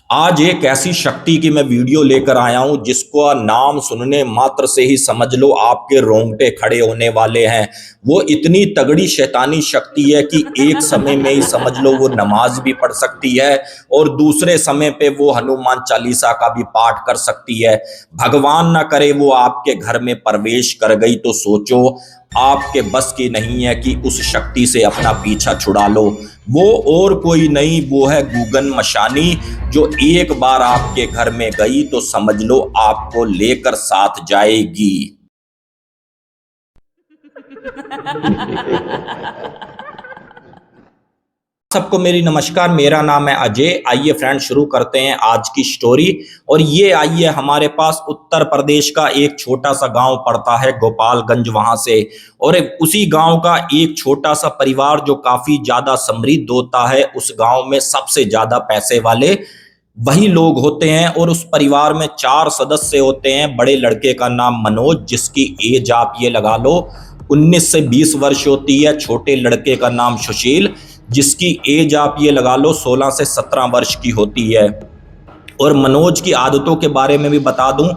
आज एक ऐसी शक्ति की मैं वीडियो लेकर आया हूं जिसको नाम सुनने मात्र से ही समझ लो आपके रोंगटे खड़े होने वाले हैं। वो इतनी तगड़ी शैतानी शक्ति है कि एक समय में ही समझ लो वो नमाज भी पढ़ सकती है और दूसरे समय पे वो हनुमान चालीसा का भी पाठ कर सकती है। भगवान ना करे वो आपके घर में प्रवेश कर गई तो सोचो आपके बस की नहीं है कि उस शक्ति से अपना पीछा छुड़ा लो। वो और कोई नहीं, वो है गूगन मशानी, जो एक बार आपके घर में गई तो समझ लो आपको लेकर साथ जाएगी। सबको मेरी नमस्कार, मेरा नाम है अजय। आइए फ्रेंड शुरू करते हैं आज की स्टोरी। और ये आइए हमारे पास उत्तर प्रदेश का एक छोटा सा गांव पड़ता है गोपालगंज, वहां से। और उसी गांव का एक छोटा सा परिवार जो काफी ज्यादा समृद्ध होता है, उस गांव में सबसे ज्यादा पैसे वाले वही लोग होते हैं। और उस परिवार में 4 सदस्य होते हैं। बड़े लड़के का नाम मनोज, जिसकी एज आप ये लगा लो 19 से 20 वर्ष होती है। छोटे लड़के का नाम सुशील, जिसकी एज आप ये लगा लो 16 से 17 वर्ष की होती है। और मनोज की आदतों के बारे में भी बता दूं,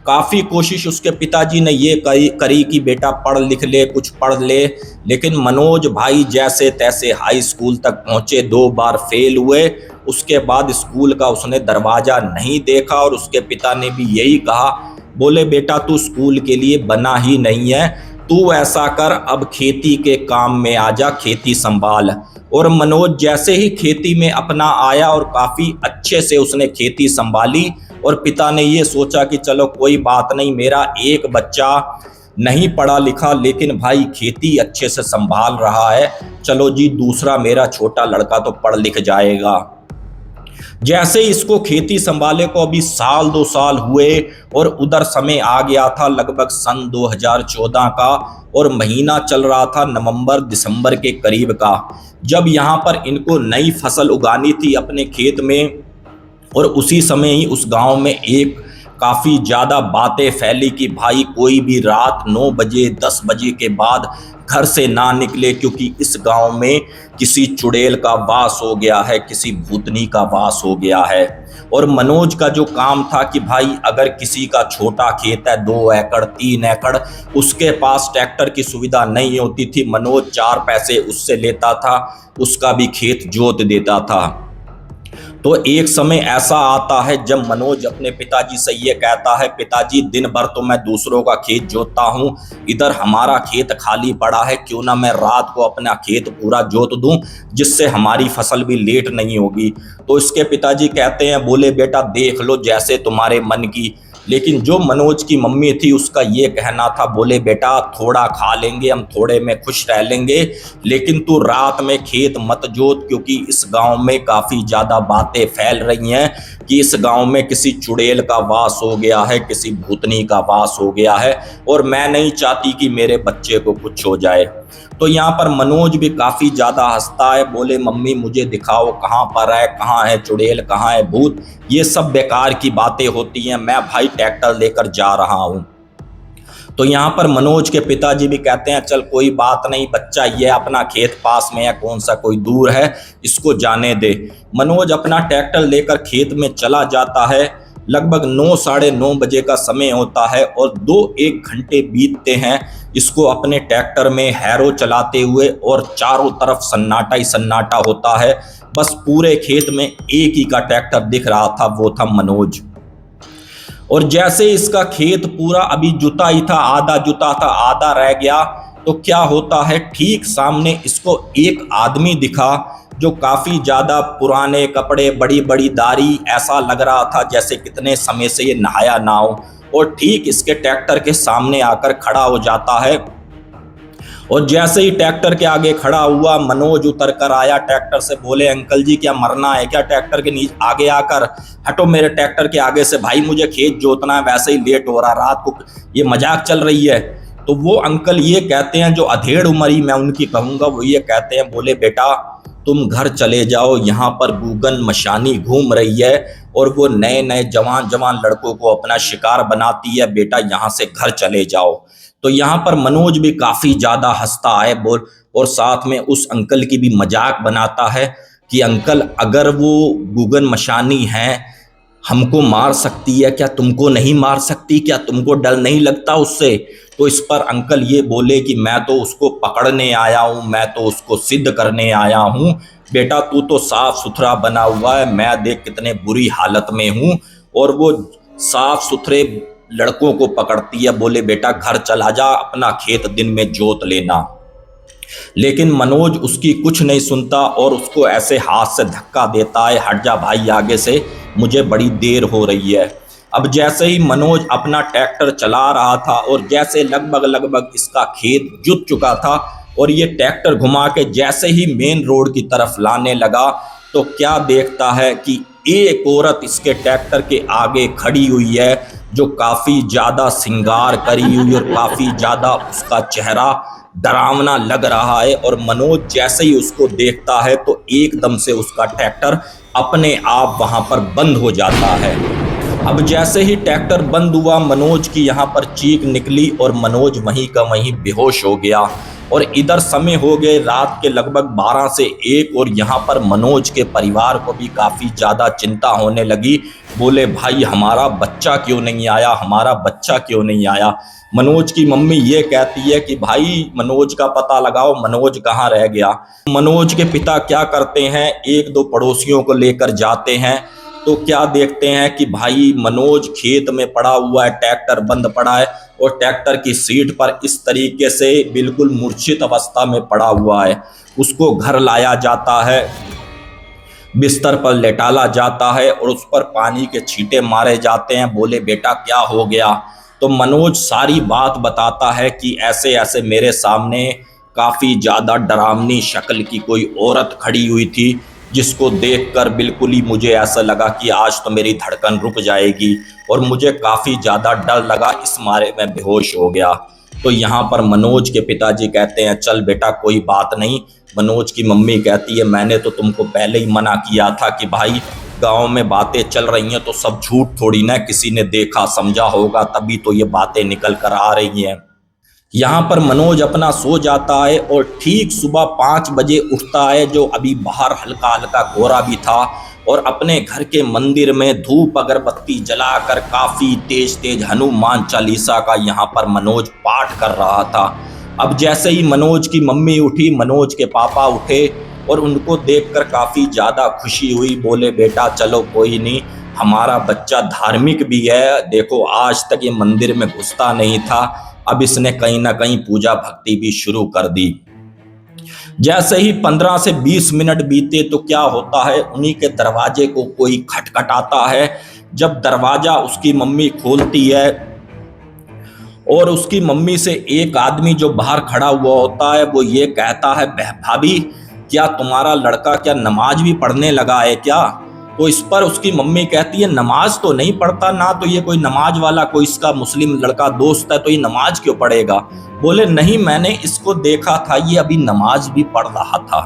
काफ़ी कोशिश उसके पिताजी ने ये करी कि बेटा पढ़ लिख ले, कुछ पढ़ ले, लेकिन मनोज भाई जैसे तैसे हाई स्कूल तक पहुंचे, 2 बार फेल हुए। उसके बाद स्कूल का उसने दरवाज़ा नहीं देखा और उसके पिता ने भी यही कहा, बोले बेटा तू स्कूल के लिए बना ही नहीं है, तू ऐसा कर अब खेती के काम में आ जा, खेती संभाल। और मनोज जैसे ही खेती में अपना आया और काफ़ी अच्छे से उसने खेती संभाली। और पिता ने ये सोचा कि चलो कोई बात नहीं, मेरा एक बच्चा नहीं पढ़ा लिखा लेकिन भाई खेती अच्छे से संभाल रहा है, चलो जी दूसरा मेरा छोटा लड़का तो पढ़ लिख जाएगा। जैसे इसको खेती संभाले को अभी साल 2 साल हुए और उधर समय आ गया था लगभग सन 2014 का, और महीना चल रहा था नवंबर दिसंबर के करीब का, जब यहाँ पर इनको नई फसल उगानी थी अपने खेत में। और उसी समय ही उस गांव में एक काफ़ी ज़्यादा बातें फैली कि भाई कोई भी रात 9 बजे 10 बजे के बाद घर से ना निकले, क्योंकि इस गांव में किसी चुड़ैल का वास हो गया है, किसी भूतनी का वास हो गया है। और मनोज का जो काम था कि भाई अगर किसी का छोटा खेत है 2 एकड़ 3 एकड़, उसके पास ट्रैक्टर की सुविधा नहीं होती थी, मनोज 4 पैसे उससे लेता था, उसका भी खेत जोत देता था। तो एक समय ऐसा आता है जब मनोज अपने पिताजी से ये कहता है, पिताजी दिन भर तो मैं दूसरों का खेत जोतता हूँ, इधर हमारा खेत खाली पड़ा है, क्यों ना मैं रात को अपना खेत पूरा जोत दूं, जिससे हमारी फसल भी लेट नहीं होगी। तो इसके पिताजी कहते हैं, बोले बेटा देख लो जैसे तुम्हारे मन की। लेकिन जो मनोज की मम्मी थी उसका ये कहना था, बोले बेटा थोड़ा खा लेंगे हम, थोड़े में खुश रह लेंगे, लेकिन तू रात में खेत मत जोत, क्योंकि इस गांव में काफ़ी ज़्यादा बातें फैल रही हैं कि इस गांव में किसी चुड़ैल का वास हो गया है, किसी भूतनी का वास हो गया है, और मैं नहीं चाहती कि मेरे बच्चे को कुछ हो जाए। तो यहाँ पर मनोज भी काफ़ी ज़्यादा हंसता है, बोले मम्मी मुझे दिखाओ कहाँ पर है, कहाँ है चुड़ैल, कहाँ है भूत, ये सब बेकार की बातें होती हैं, मैं भाई ट्रैक्टर लेकर जा रहा हूँ। तो यहाँ पर मनोज के पिताजी भी कहते हैं, चल कोई बात नहीं बच्चा, ये अपना खेत पास में है, कौन सा कोई दूर है, इसको जाने दे। मनोज अपना ट्रैक्टर लेकर खेत में चला जाता है। लगभग 9 साढ़े 9 बजे का समय होता है और 2-1 घंटे बीतते हैं इसको अपने ट्रैक्टर में हैरो चलाते हुए, और चारों तरफ सन्नाटा ही सन्नाटा होता है। बस पूरे खेत में एक ही का ट्रैक्टर दिख रहा था, वो था मनोज। और जैसे इसका खेत पूरा अभी जुता ही था, आधा जुता था आधा रह गया, तो क्या होता है ठीक सामने इसको एक आदमी दिखा जो काफ़ी ज़्यादा पुराने कपड़े, बड़ी बड़ी दाढ़ी, ऐसा लग रहा था जैसे कितने समय से ये नहाया ना हो। और ठीक इसके ट्रैक्टर के सामने आकर खड़ा हो जाता है। और जैसे ही ट्रैक्टर के आगे खड़ा हुआ, मनोज उतर कर आया ट्रैक्टर से, बोले अंकल जी क्या मरना है क्या, ट्रैक्टर के नीचे आगे आकर, हटो मेरे ट्रैक्टर के आगे से भाई, मुझे खेत जोतना है, वैसे ही लेट हो रहा रात को, ये मजाक चल रही है। तो वो अंकल ये कहते हैं, जो अधेड़ उम्री मैं उनकी कहूँगा, वो ये कहते हैं, बोले बेटा तुम घर चले जाओ, यहाँ पर गूगन मशानी घूम रही है और वो नए नए जवान जवान लड़कों को अपना शिकार बनाती है, बेटा यहाँ से घर चले जाओ। तो यहाँ पर मनोज भी काफ़ी ज़्यादा हंसता है बोल, और साथ में उस अंकल की भी मजाक बनाता है कि अंकल अगर वो गूगन मशानी हैं हमको मार सकती है, क्या तुमको नहीं मार सकती? क्या तुमको डर नहीं लगता उससे? तो इस पर अंकल ये बोले कि मैं तो उसको पकड़ने आया हूँ, मैं तो उसको सिद्ध करने आया हूँ। बेटा तू तो साफ सुथरा बना हुआ है, मैं देख कितने बुरी हालत में हूँ। और वो साफ सुथरे लड़कों को पकड़ती है। बोले बेटा घर चला जा, अपना खेत दिन में जोत लेना। लेकिन मनोज उसकी कुछ नहीं सुनता और उसको ऐसे हाथ से धक्का देता है, हट जा भाई आगे से, मुझे बड़ी देर हो रही है। अब जैसे ही मनोज अपना ट्रैक्टर चला रहा था और जैसे लगभग लगभग इसका खेत जुत चुका था और ये ट्रैक्टर घुमा के जैसे ही मेन रोड की तरफ लाने लगा, तो क्या देखता है कि एक औरत इसके ट्रैक्टर के आगे खड़ी हुई है, जो काफी ज्यादा श्रृंगार करी हुई और काफी ज्यादा उसका चेहरा डरावना लग रहा है। और मनोज जैसे ही उसको देखता है तो एकदम से उसका ट्रैक्टर अपने आप वहां पर बंद हो जाता है। अब जैसे ही ट्रैक्टर बंद हुआ, मनोज की यहाँ पर चीख निकली और मनोज वहीं का वहीं बेहोश हो गया। और इधर समय हो गए रात के लगभग 12 से 1 और यहाँ पर मनोज के परिवार को भी काफ़ी ज़्यादा चिंता होने लगी। बोले भाई हमारा बच्चा क्यों नहीं आया, हमारा बच्चा क्यों नहीं आया। मनोज की मम्मी ये कहती है कि भाई मनोज का पता लगाओ, मनोज कहाँ रह गया। मनोज के पिता क्या करते हैं, एक दो पड़ोसियों को लेकर जाते हैं तो क्या देखते हैं कि भाई मनोज खेत में पड़ा हुआ है, ट्रैक्टर बंद पड़ा है और ट्रैक्टर की सीट पर इस तरीके से बिल्कुल मूर्छित अवस्था में पड़ा हुआ है। उसको घर लाया जाता है, बिस्तर पर लेटाला जाता है और उस पर पानी के छींटे मारे जाते हैं। बोले बेटा क्या हो गया? तो मनोज सारी बात बताता है कि ऐसे ऐसे मेरे सामने काफ़ी ज़्यादा डरावनी शक्ल की कोई औरत खड़ी हुई थी, जिसको देखकर बिल्कुल ही मुझे ऐसा लगा कि आज तो मेरी धड़कन रुक जाएगी और मुझे काफ़ी ज़्यादा डर लगा, इस मारे मैं बेहोश हो गया। तो यहाँ पर मनोज के पिताजी कहते हैं चल बेटा कोई बात नहीं। मनोज की मम्मी कहती है मैंने तो तुमको पहले ही मना किया था कि भाई गांव में बातें चल रही हैं तो सब झूठ थोड़ी ना, किसी ने देखा समझा होगा तभी तो ये बातें निकल कर आ रही हैं। यहाँ पर मनोज अपना सो जाता है और ठीक सुबह 5 बजे उठता है, जो अभी बाहर हल्का हल्का कोहरा भी था, और अपने घर के मंदिर में धूप अगरबत्ती जलाकर काफ़ी तेज तेज हनुमान चालीसा का यहाँ पर मनोज पाठ कर रहा था। अब जैसे ही मनोज की मम्मी उठी, मनोज के पापा उठे और उनको देखकर काफ़ी ज़्यादा खुशी हुई। बोले बेटा चलो कोई नहीं, हमारा बच्चा धार्मिक भी है, देखो आज तक ये मंदिर में घुसता नहीं था, अब इसने कहीं ना कहीं पूजा भक्ति भी शुरू कर दी। जैसे ही 15 से 20 मिनट बीते तो क्या होता है, उन्हीं के दरवाजे को कोई खटखटाता है। जब दरवाजा उसकी मम्मी खोलती है और उसकी मम्मी से एक आदमी जो बाहर खड़ा हुआ होता है वो ये कहता है भाभी क्या तुम्हारा लड़का क्या नमाज भी पढ़ने लगा है क्या? तो इस पर उसकी मम्मी कहती है नमाज तो नहीं पढ़ता ना, तो ये कोई नमाज वाला कोई इसका मुस्लिम लड़का दोस्त है तो ये नमाज क्यों पढ़ेगा? बोले नहीं मैंने इसको देखा था, ये अभी नमाज भी पढ़ रहा था।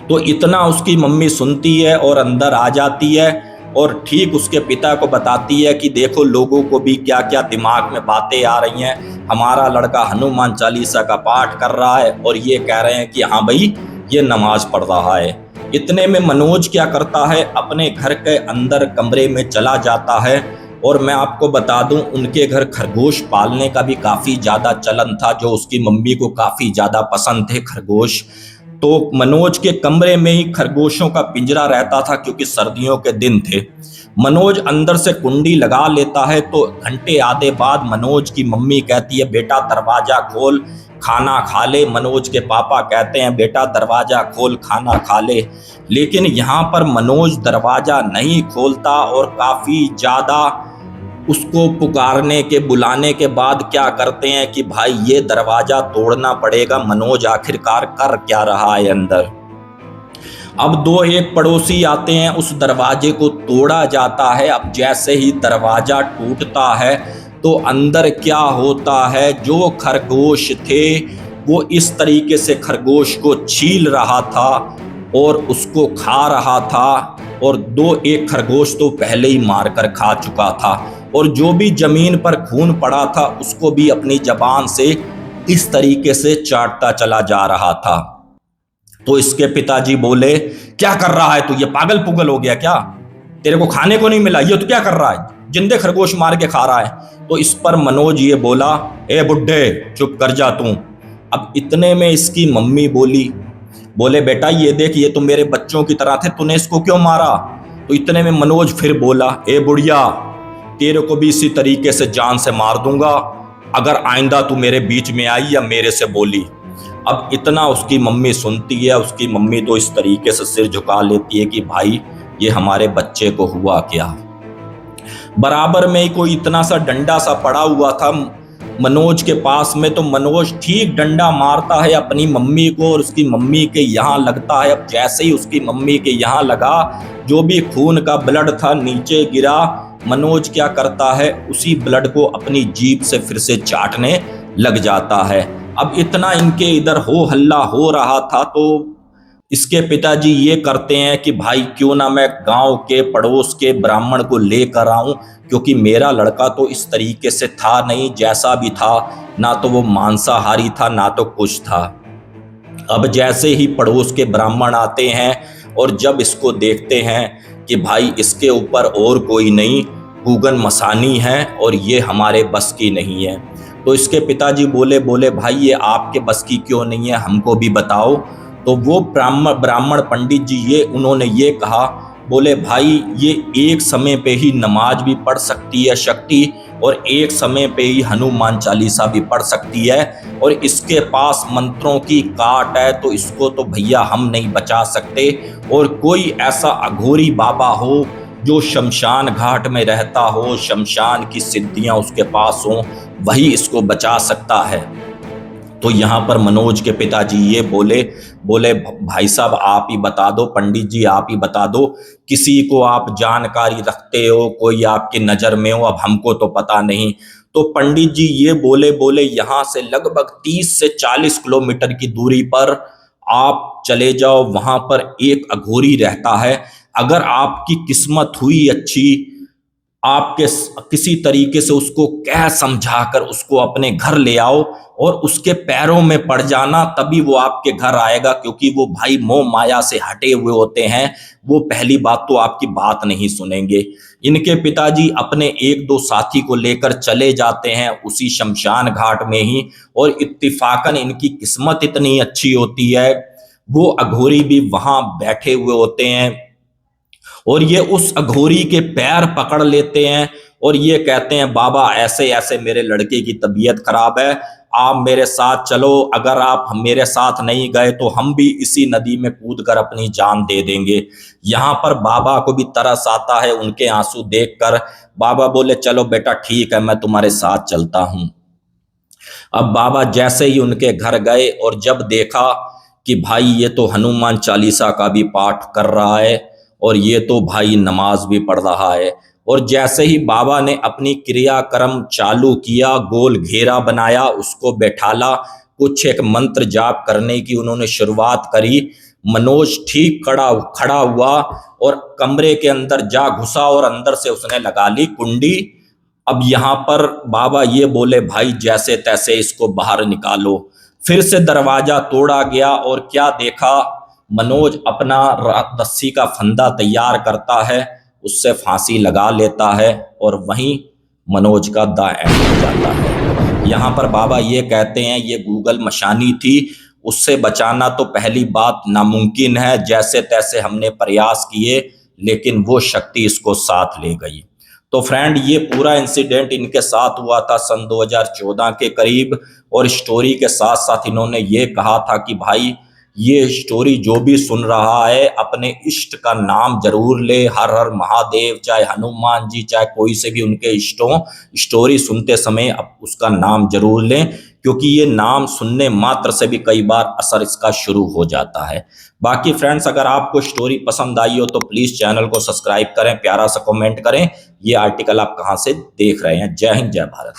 तो इतना उसकी मम्मी सुनती है और अंदर आ जाती है और ठीक उसके पिता को बताती है कि देखो लोगों को भी क्या क्या दिमाग में बातें आ रही हैं, हमारा लड़का हनुमान चालीसा का पाठ कर रहा है और ये कह रहे हैं कि हाँ भाई ये नमाज पढ़ रहा है। इतने में मनोज क्या करता है, अपने घर के अंदर कमरे में चला जाता है। और मैं आपको बता दूं उनके घर खरगोश पालने का भी काफ़ी ज़्यादा चलन था, जो उसकी मम्मी को काफ़ी ज़्यादा पसंद थे खरगोश। तो मनोज के कमरे में ही खरगोशों का पिंजरा रहता था क्योंकि सर्दियों के दिन थे। मनोज अंदर से कुंडी लगा लेता है तो घंटे आधे बाद मनोज की मम्मी कहती है बेटा दरवाजा खोल खाना खा ले। मनोज के पापा कहते हैं बेटा दरवाजा खोल खाना खा ले, लेकिन यहाँ पर मनोज दरवाजा नहीं खोलता और काफ़ी ज़्यादा उसको पुकारने के बुलाने के बाद क्या करते हैं कि भाई ये दरवाजा तोड़ना पड़ेगा, मनोज आखिरकार कर क्या रहा है अंदर। अब दो एक पड़ोसी आते हैं, उस दरवाजे को तोड़ा जाता है। अब जैसे ही दरवाजा टूटता है तो अंदर क्या होता है, जो खरगोश थे वो इस तरीके से खरगोश को छील रहा था और उसको खा रहा था, और दो एक खरगोश तो पहले ही मारकर खा चुका था, और जो भी जमीन पर खून पड़ा था उसको भी अपनी जबान से इस तरीके से चाटता चला जा रहा था। तो इसके पिताजी बोले क्या कर रहा है तू, ये पागल पुगल हो गया क्या? तेरे को खाने को नहीं मिला, ये तो क्या कर रहा है, जिंदे खरगोश मार के खा रहा है। तो इस पर मनोज ये बोला, ए बुड्ढे चुप कर जा तू। अब इतने में इसकी मम्मी बोली, बोले बेटा ये देख, ये तो मेरे बच्चों की तरह थे, तूने इसको क्यों मारा। तो इतने में मनोज फिर बोला, ए बुढ़िया तेरे को भी इसी तरीके से जान से मार दूंगा अगर आइंदा तू मेरे बीच में आई या मेरे से बोली। अब इतना उसकी मम्मी सुनती है, उसकी मम्मी तो इस तरीके से सिर झुका लेती है कि भाई ये हमारे बच्चे को हुआ क्या। बराबर में ही कोई इतना सा डंडा सा पड़ा हुआ था मनोज के पास में, तो मनोज ठीक डंडा मारता है अपनी मम्मी को और उसकी मम्मी के यहाँ लगता है। अब जैसे ही उसकी मम्मी के यहाँ लगा, जो भी खून का ब्लड था नीचे गिरा। मनोज क्या करता है, उसी ब्लड को अपनी जीभ से फिर से चाटने लग जाता है। अब इतना इनके इधर हो हल्ला हो रहा था, तो इसके पिताजी ये करते हैं कि भाई क्यों ना मैं गांव के पड़ोस के ब्राह्मण को लेकर आऊं, क्योंकि मेरा लड़का तो इस तरीके से था नहीं, जैसा भी था ना तो वो मांसाहारी था ना तो कुछ था। अब जैसे ही पड़ोस के ब्राह्मण आते हैं और जब इसको देखते हैं कि भाई इसके ऊपर और कोई नहीं, गूगन मसानी है और ये हमारे बस की नहीं है, तो इसके पिताजी बोले भाई ये आपके बस की क्यों नहीं है, हमको भी बताओ। तो वो ब्राह्मण पंडित जी उन्होंने ये कहा, बोले भाई ये एक समय पे ही नमाज भी पढ़ सकती है शक्ति, और एक समय पे ही हनुमान चालीसा भी पढ़ सकती है, और इसके पास मंत्रों की काट है, तो इसको तो भैया हम नहीं बचा सकते। और कोई ऐसा अघोरी बाबा हो जो शमशान घाट में रहता हो, शमशान की सिद्धियां उसके पास हो, वही इसको बचा सकता है। तो यहाँ पर मनोज के पिताजी ये बोले भाई साहब आप ही बता दो, पंडित जी आप ही बता दो, किसी को आप जानकारी रखते हो, कोई आपकी नज़र में हो, अब हमको तो पता नहीं। तो पंडित जी ये बोले यहाँ से लगभग 30 से 40 किलोमीटर की दूरी पर आप चले जाओ, वहां पर एक अघोरी रहता है। अगर आपकी किस्मत हुई अच्छी, आपके किसी तरीके से उसको कह समझाकर उसको अपने घर ले आओ और उसके पैरों में पड़ जाना, तभी वो आपके घर आएगा, क्योंकि वो भाई मोह माया से हटे हुए होते हैं, वो पहली बात तो आपकी बात नहीं सुनेंगे। इनके पिताजी अपने एक दो साथी को लेकर चले जाते हैं उसी शमशान घाट में ही, और इत्तिफाकन इनकी किस्मत इतनी अच्छी होती है, वो अघोरी भी वहां बैठे हुए होते हैं और ये उस अघोरी के पैर पकड़ लेते हैं और ये कहते हैं, बाबा ऐसे ऐसे मेरे लड़के की तबीयत खराब है, आप मेरे साथ चलो, अगर आप मेरे साथ नहीं गए तो हम भी इसी नदी में कूदकर अपनी जान दे देंगे। यहाँ पर बाबा को भी तरस आता है उनके आंसू देखकर। बाबा बोले चलो बेटा ठीक है, मैं तुम्हारे साथ चलता हूँ। अब बाबा जैसे ही उनके घर गए और जब देखा कि भाई ये तो हनुमान चालीसा का भी पाठ कर रहा है और ये तो भाई नमाज भी पढ़ रहा है, और जैसे ही बाबा ने अपनी क्रियाक्रम चालू किया, गोल घेरा बनाया, उसको बैठाला, कुछ एक मंत्र जाप करने की उन्होंने शुरुआत करी। मनोज ठीक खड़ा हुआ और कमरे के अंदर जा घुसा और अंदर से उसने लगा ली कुंडी। अब यहाँ पर बाबा ये बोले, भाई जैसे तैसे इसको बाहर निकालो। फिर से दरवाजा तोड़ा गया और क्या देखा, मनोज अपना रस्सी का फंदा तैयार करता है, उससे फांसी लगा लेता है और वहीं मनोज का द एंड हो जाता है। यहाँ पर बाबा ये कहते हैं ये गूगल मशानी थी, उससे बचाना तो पहली बात नामुमकिन है, जैसे तैसे हमने प्रयास किए लेकिन वो शक्ति इसको साथ ले गई। तो फ्रेंड ये पूरा इंसिडेंट इनके साथ हुआ था सन 2014 के करीब, और स्टोरी के साथ साथ इन्होंने ये कहा था कि भाई ये स्टोरी जो भी सुन रहा है अपने इष्ट का नाम जरूर ले, हर हर महादेव, चाहे हनुमान जी, चाहे कोई से भी उनके इष्टों, स्टोरी सुनते समय अब उसका नाम जरूर लें, क्योंकि ये नाम सुनने मात्र से भी कई बार असर इसका शुरू हो जाता है। बाकी फ्रेंड्स अगर आपको स्टोरी पसंद आई हो तो प्लीज चैनल को सब्सक्राइब करें, प्यारा सा कमेंट करें, ये आर्टिकल आप कहां से देख रहे हैं। जय हिंद जय भारत।